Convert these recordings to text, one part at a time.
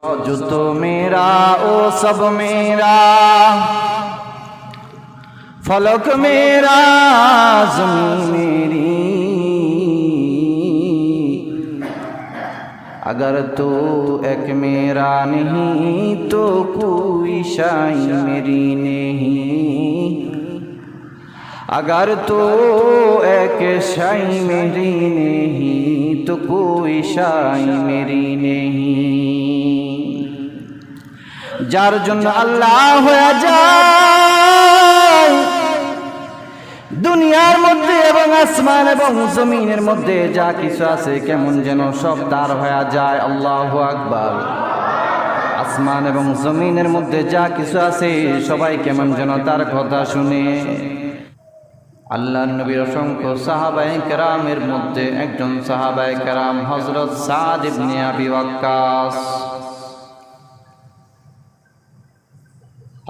जो तो मेरा ओ सब मेरा, फलक मेरा ज़मीन मेरी। अगर तो एक मेरा नहीं तो कोई शाई मेरी नहीं। अगर तो एक शाई मेरी नहीं तो कोई शाई मेरी नहीं। যার জন্য আল্লাহ হয়ে যায় দুনিয়ার মধ্যে এবং আসমান এবং জমিনের মধ্যে যা কিছু আছে কেমন যেন সব তার হয়ে যায়। আল্লাহু আকবার। আসমান এবং জমিনের মধ্যে যা কিছু আছে সবাই কেমন যেন তার কথা শুনে। আল্লাহর নবীর অসংখ্য সাহাবায়ে কেরামের মধ্যে একজন সাহাবায়ে কেরাম হযরত সাদ ইবনে আবি ওয়াক্কাস।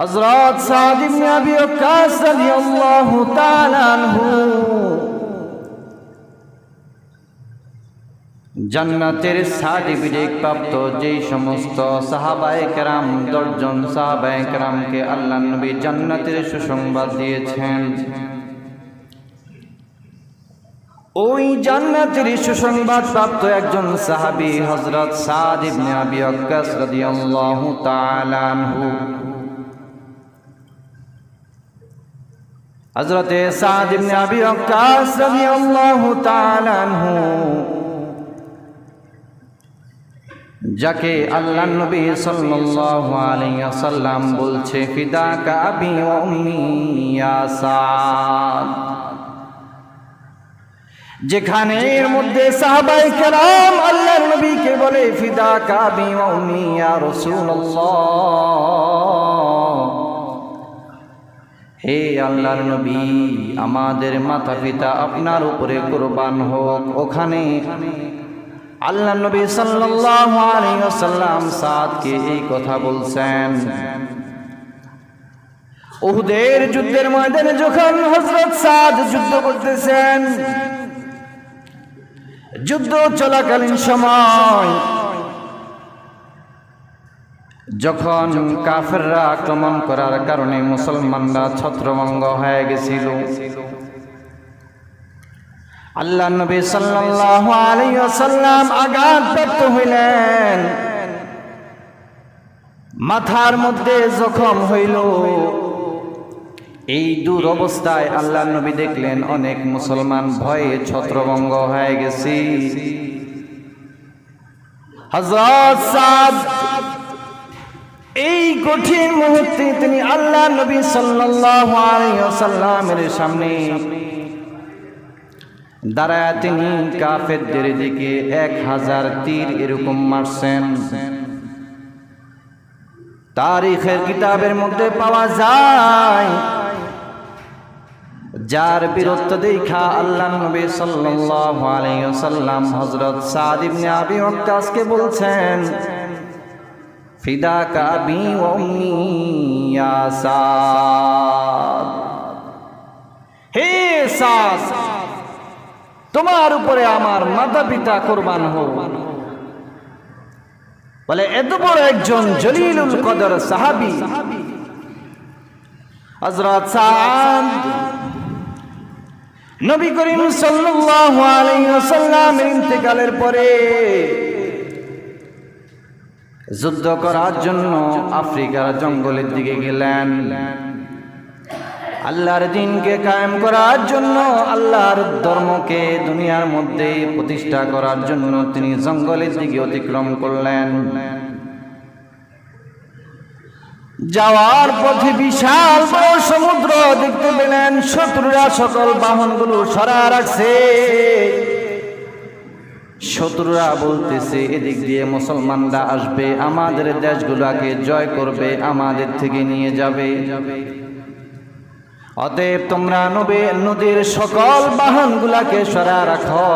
হযরত সাদ ইবনে আবি ওয়াক্কাস রাদিয়াল্লাহু তাআলা আনহু জান্নাতের সার্টিফিকেট প্রাপ্ত যেই সমস্ত সাহাবায়ে কেরাম 10 জন সাহাবায়ে কেরামকে আল্লাহর নবী জান্নাতের সুসংবাদ দিয়েছেন, ওই জান্নাতের সুসংবাদ প্রাপ্ত একজন সাহাবী হযরত সাদ ইবনে আবি ওয়াক্কাস রাদিয়াল্লাহু তাআলা আনহু। হযরত সাদ ইবনে আবি ওয়াক্কাস রাদিয়াল্লাহু তাআলা আনহু যাকে আল্লাহর নবী সাল্লাল্লাহু আলাইহি ওয়াসাল্লাম বলছে ফিদাকা আবি ওয়া উম্মি ইয়া সাদ, যেখানে এর মধ্যে সাহাবায়ে কেরাম আল্লাহর নবীকে বলে ফিদাকা আবি ওয়া উম্মি ইয়া রাসূলুল্লাহ, হে আল্লাহর নবী আমাদের মাতা পিতা আপনার উপরে কুরবান হোক। ওখানে আল্লাহর নবী সাল্লাল্লাহু আলাইহি ওয়াসাল্লাম সাদকে এই কথা বলছেন। উহুদের যুদ্ধের ময়দানে যখন হযরত সাদ যুদ্ধ করতেছেন, যুদ্ধ চলাকালীন সময় যখন কাফেররা আক্রমণ করার কারণে মুসলমানরা ছত্রভঙ্গ হয়ে গেছিল, আল্লাহর নবী সাল্লাল্লাহু আলাইহি ওয়াসাল্লাম আঘাতপ্রাপ্ত হইলেন, মাথার মধ্যে জখম হইল। এই দূর অবস্থায় আল্লাহর নবী দেখলেন অনেক মুসলমান ভয়ে ছত্রভঙ্গ হয়ে গেছে। হযরত সাদ এই কঠিন মুহূর্তে তিনি আল্লাহর নবী সাল্লাল্লাহু আলাইহি ওয়াসাল্লামের সামনে দাঁড়ায় তিনি কাফেরদের দিকে 1000 তীর এরকম মারছেন। তারিখের কিতাবের মধ্যে পাওয়া যায় যার বীরত্ব দেখা আল্লাহর নবী সাল্লাল্লাহু আলাইহি ওয়াসাল্লাম হযরত সাদ ইবনে আবি ওয়াক্কাসকে বলছেন ফিদাকা আবি ওয়া উম্মি ইয়া সাদ, হে সাদ তোমার উপরে আমার মাতা পিতা কুরবান হোক। বলে এত বড় একজন জলিলুল কদর সাহাবী হযরত সাদ নবী করিম সাল্লাল্লাহু আলাইহি ওয়াসাল্লামের ইন্তেকালের পরে যুদ্ধ করার জন্য আফ্রিকার জঙ্গলের দিকে গেলেন। আল্লাহর দ্বীনকে কায়েম করার জন্য, আল্লাহর ধর্মকে দুনিয়ার মধ্যে প্রতিষ্ঠা করার জন্য তিনি জঙ্গলের দিকে অতিক্রম করলেন। যাওয়ার পথে বিশাল বড় সমুদ্র দেখতে পেলেন। শত্রুরা সকল বাহনগুলো সরা রাখছে। শত্রুরা বলতেছে এদিক দিয়ে মুসলমানরা আসবে, আমাদের দেশগুলোকে জয় করবে, আমাদের থেকে নিয়ে যাবে। অতএব তোমরা নদীর সকল বাহনগুলাকে সরা রাখো,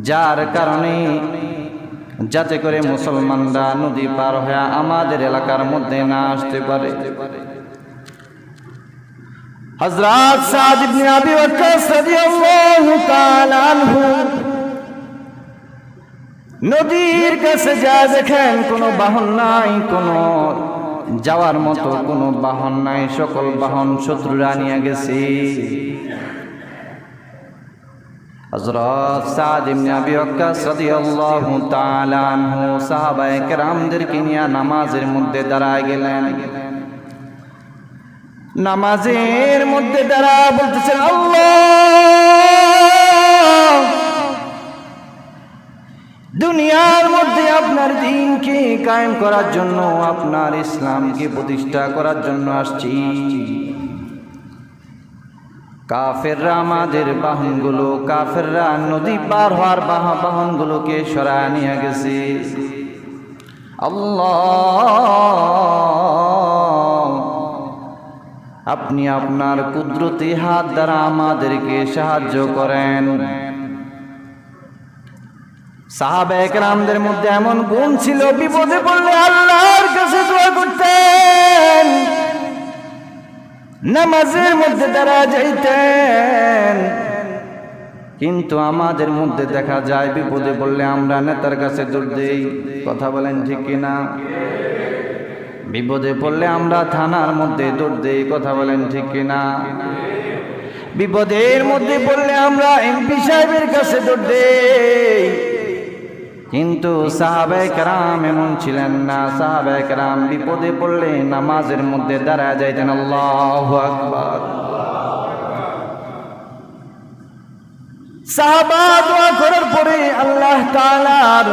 যার কারণে যাতে করে মুসলমানরা নদী পার হয়ে আমাদের এলাকার মধ্যে না আসতে পারে। হযরত সাদ ইবনে আবি ওয়াক্কাস রাদিয়াল্লাহু তাআলা আনহু নদীর কাছে যা দেখেন কোনো বাহন নাই, কোনো যাওয়ার মতো কোনো বাহন নাই, সকল বাহন শত্রুরা নিয়ে গেছে। হযরত সাদ ইবনে আবি ওয়াক্কাস রাদিয়াল্লাহু তাআলা আনহু সাহাবায়ে কেরামদেরকে নিয়ে নামাজের মধ্যে দাঁড়ায় গেলেন। নামাজের মধ্যে দাঁড়া বলতেছেন, আল্লাহ, দুনিয়ার মধ্যে আপনার দ্বীনকে কায়েম করার জন্য, আপনার ইসলামকে প্রতিষ্ঠা করার জন্য আসছি। কাফেররা আমাদের বাহনগুলো, কাফেররা নদী পার হওয়ার বাহনগুলোকে সরায় নিয়ে গেছে। আল্লাহ, আপনি আপনার কুদরতি হাত দ্বারা আমাদেরকে সাহায্য করেন। সাহাবায়ে কেরামদের মধ্যে এমন গুণ ছিল, বিপদে পড়লে আল্লাহর কাছে দোয়া করতেন, নামাজের মধ্যে দাঁড়া যাইতেন। কিন্তু আমাদের মধ্যে দেখা যায় বিপদে পড়লে আমরা নেতার কাছে দৌড় দেই। কথা বলেন ঠিক কিনা? বিপদে পড়লে আমরা থানার মধ্যে দৌড় দেই। কথা বলেন ঠিক কিনা? বিপদের মধ্যে পড়লে আমরা এমপি সাহেবের কাছে দৌড় দেই। কিন্তু সাহাবায়ে কেরাম এমন ছিলেন না। সাহাবায়ে কেরাম বিপদে পড়লে নামাজের মধ্যে দাঁড়ায় যাইতেন। আল্লাহু আকবার। সাহাবা দোয়া করার পরে আল্লাহ তাআলার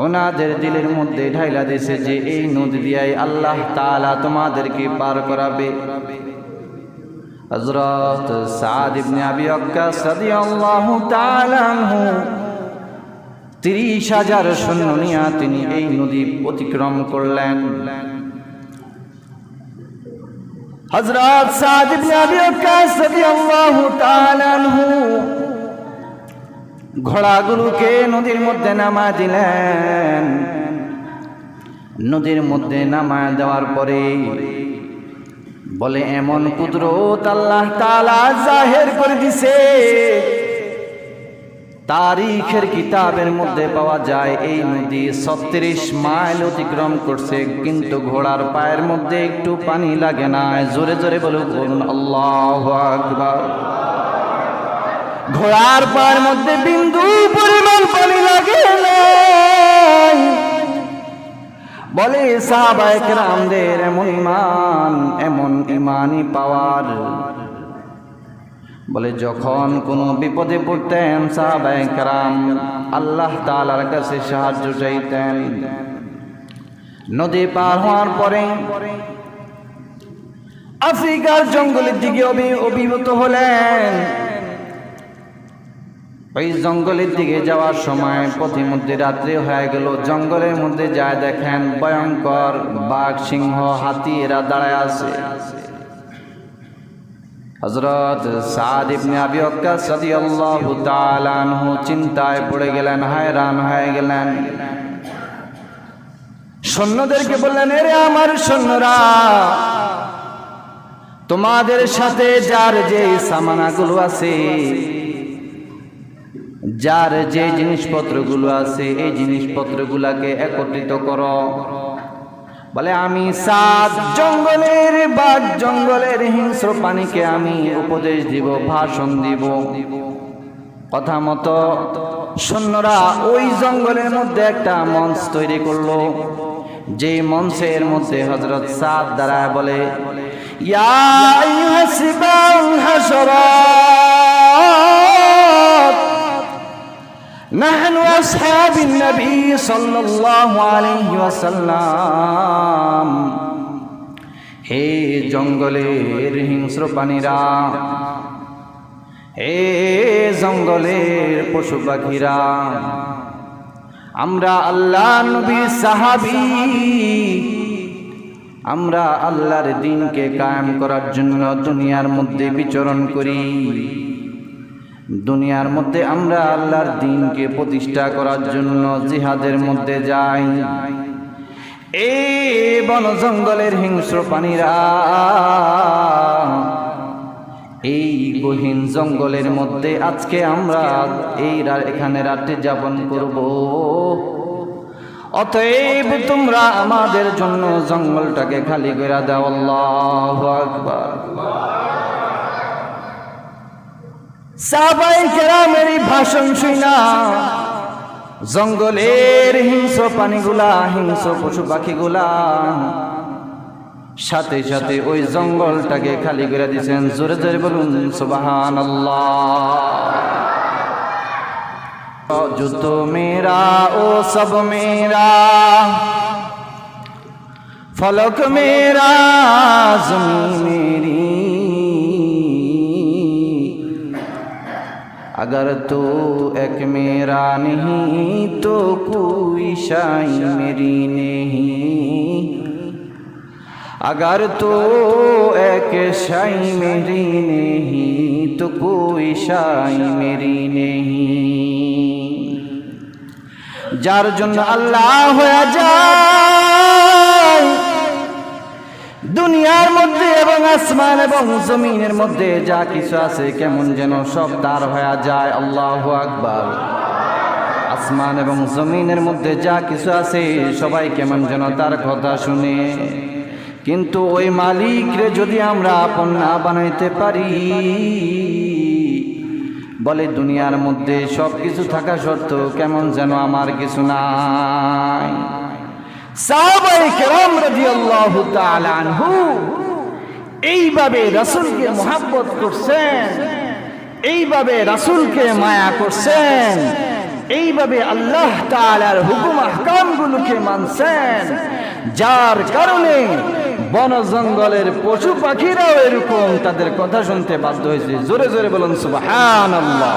ওনাদের দিলের মধ্যে ঢাইলা দিয়েছে যে এই নদী দিয়াই আল্লাহ তাআলা তোমাদেরকে পার করাবে। হযরত সাদ ইবনে আবি ওয়াক্কাস রাদিয়াল্লাহু তাআলা আনহু 30,000 সৈন্য নিয়ে তিনি এই নদী অতিক্রম করলেন। হযরত সাদ ইবনে আবি ওয়াক্কাস রাদিয়াল্লাহু তাআলা আনহু ঘোড়াগুলোকে নদীর মধ্যে নামায় দিলেন। নদীর মধ্যে নামায় দেওয়ার পরে বলে, এমন কুদরত আল্লাহ তাআলা জাহির করে দিছে, তারিখের কিতাবের মধ্যে পাওয়া যায় এই নদী 36 মাইল অতিক্রম করছে, কিন্তু ঘোড়ার পায়ের মধ্যে একটু পানি লাগে না। জোরে জোরে বলুন আল্লাহু আকবার। ঘোড়ার পায়ের মধ্যে বিন্দু পরিমাণ পানি লাগে না। বলে সাহাবায়ে কেরামদের এমন ঈমান, এমন ঈমানি পাওয়ার। বলে যখন কোনো বিপদে পড়তেন সাহাবায়ে কেরাম আল্লাহ তাআলার কাছে সাহায্য চাইতেন। নদী পার হওয়ার পরে আফ্রিকার জঙ্গলের দিকে অভিভূত হলেন। ওই জঙ্গলের দিকে যাওয়ার সময় পথিমধ্যে রাত্রি হয়ে গেল। জঙ্গলের মধ্যে যায় দেখেন ভয়ঙ্কর বাঘ, সিংহ, হাতি এরা দাঁড়ায় আছে। হযরত সাদ ইবনে আবি ওয়াক্কাস রাদিয়াল্লাহু তাআলা আনহু চিন্তায় পড়ে গেলেন, হায়রান হয়ে গেলেন। সৈন্যদেরকে বললেন, এরে আমার সৈন্যরা, তোমাদের সাথে যার যে সামানাগুলো আছে, যার যে জিনিসপত্রগুলো আছে, এই জিনিসপত্রগুলোকে একত্রিত করো। বলে আমি সাদ জঙ্গলের বাঘ, জঙ্গলের হিংস্র প্রাণীকে আমি উপদেশ দিব, ভাষণ দিব। কথা মতো সৈন্যরা ওই জঙ্গলের মধ্যে একটা মঞ্চ তৈরি করলো। যে মঞ্চের মধ্যে হযরত সাদ দাঁড়ায় বলে, ইয়া আইয়ুহাস সিবাউল হাশরাত নাহনু আসহাবিন নবী সাল্লাল্লাহু আলাইহি ওয়াসাল্লাম। হে জঙ্গলের হিংস্র প্রাণীরা, হে জঙ্গলের পশু পাখিরা, আমরা আল্লাহ নবীর সাহাবী, আমরা আল্লাহর দ্বীনকে কায়েম করার জন্য দুনিয়ার মধ্যে বিচরণ করি। দুনিয়ার মধ্যে আমরা আল্লাহর দ্বীনকে প্রতিষ্ঠা করার জন্য জিহাদের মধ্যে যাই। এই বন জঙ্গলের হিংস্র প্রাণীরা এই গহীন জঙ্গলের মধ্যে আজকে আমরা এখানে রাত্রি যাপন করব। অতএব তোমরা আমাদের জন্য জঙ্গলটাকে খালি করে দাও। আল্লাহু আকবার। সাহাবায়ে কেরামের এই ভাষণ শুনা জঙ্গলের হিংস্র প্রাণীগুলা, হিংস্র পশু পাখিগুলা সাথে সাথে ওই জঙ্গলটাকে খালি করে দিয়েছেন। জোরে জোরে বলুন সুবহানাল্লাহ। जो तो मेरा ओ सब मेरा, फलक मेरा ज़मीन मेरी, अगर तो एक मेरा नहीं तो कोई शाई मेरी नहीं, अगर तो एक शाई मेरी नहीं तो कोई शाई मेरी नहीं। যার জন্য আল্লাহ হয়ে যায় দুনিয়ার মধ্যে এবং আসমান এবং জমিনের মধ্যে যা কিছু আছে কেমন যেন সব তার হয়ে যায়। আল্লাহু আকবার। আসমান এবং জমিনের মধ্যে যা কিছু আছে সবাই কেমন যেন তার কথা শুনে, কিন্তু ওই মালিকরে যদি আমরা আপন না বানাইতে পারি, বলে দুনিয়ার মধ্যে সব কিছু থাকা সত্ত্বেও কেমন যেন আমার কিছু নাই। সাহাবায়ে কেরাম রাদিয়াল্লাহু তাআলা আনহু এইভাবে রাসূলকে মুহাব্বত করছেন, এইভাবে রাসূলকে মায়া করছেন, এইভাবে আল্লাহ তাআলার হুকুম আহকামগুলোকে মানছেন, যার কারণে বন জঙ্গলের পশু পাখিরাও এরকম তাদের কথা শুনতে বাধ্য হয়েছে। জোরে জোরে বলুন সুবহানাল্লাহ।